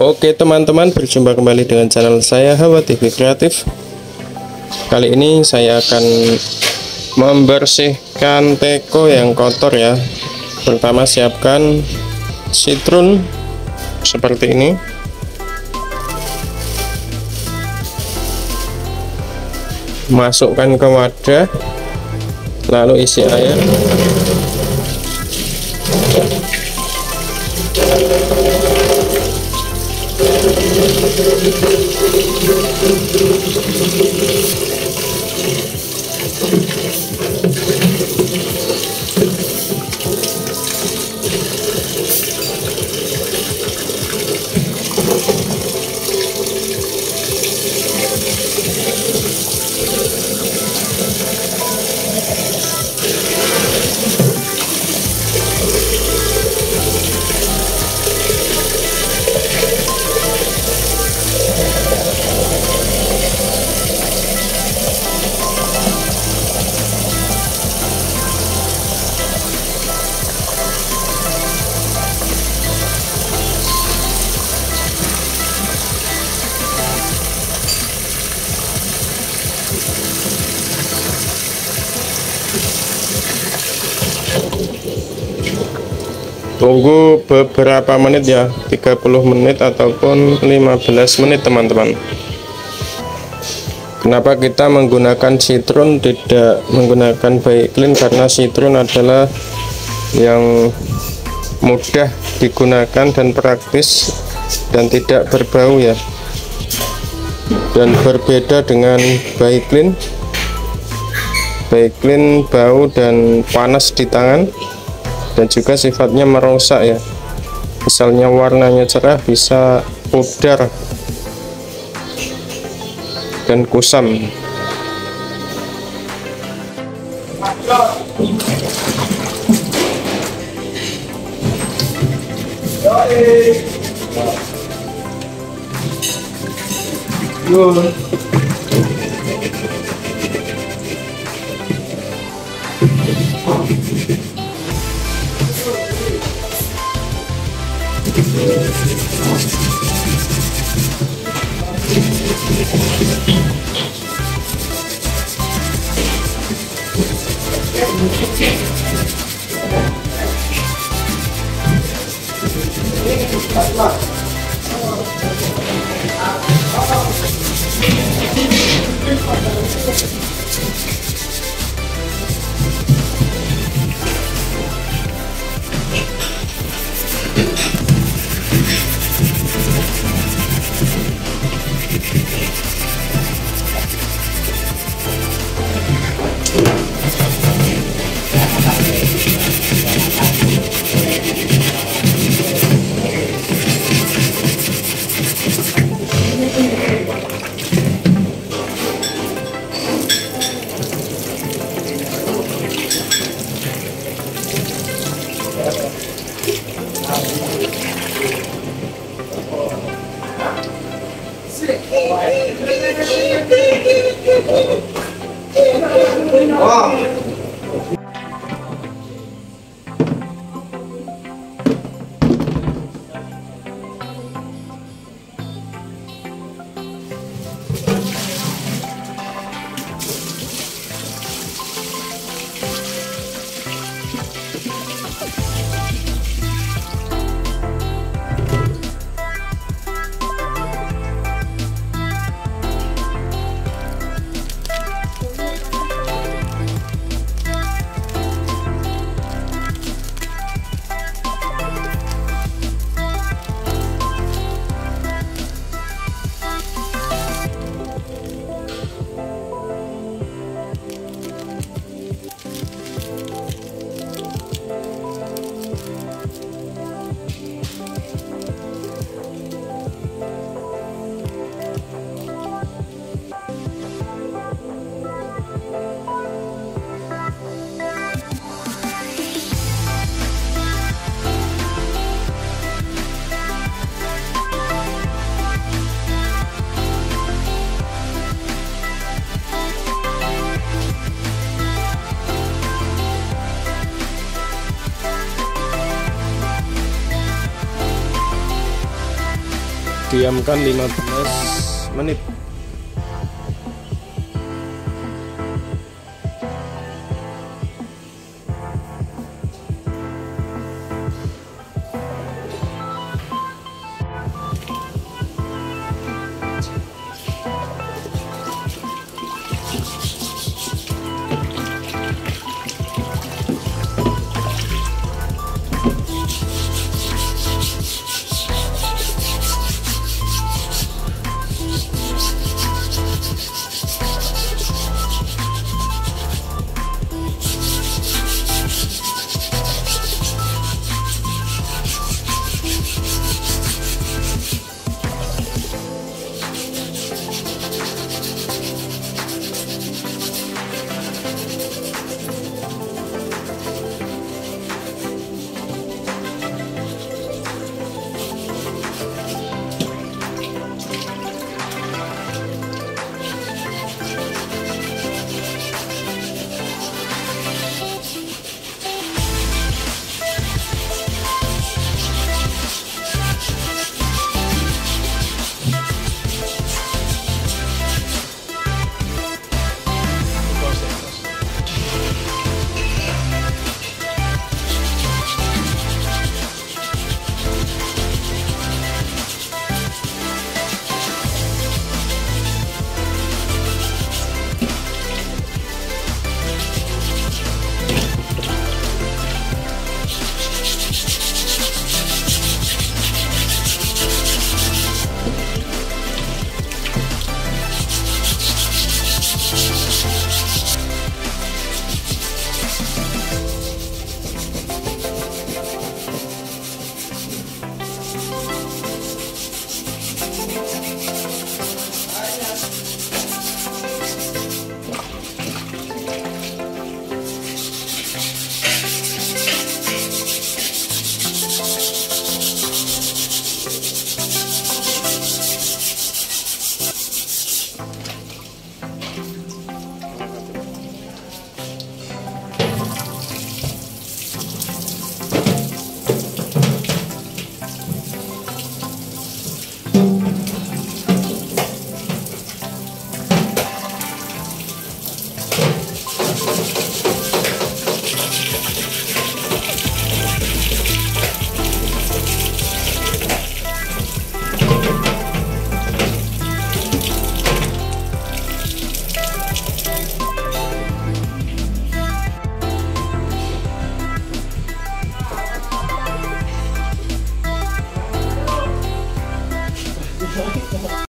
Oke teman-teman, berjumpa kembali dengan channel saya Hawa TV Kreatif. Kali ini saya akan membersihkan teko yang kotor ya. Pertama siapkan citrun seperti ini. Masukkan ke wadah, lalu isi air. Tunggu beberapa menit ya, 30 menit ataupun 15 menit teman-teman. Kenapa kita menggunakan citrun, tidak menggunakan baik clean? Karena citrun adalah yang mudah digunakan dan praktis dan tidak berbau ya, dan berbeda dengan baik clean. Baik clean bau dan panas di tangan, dan juga sifatnya merusak ya. Misalnya warnanya cerah bisa pudar dan kusam. diamkan 15 menit.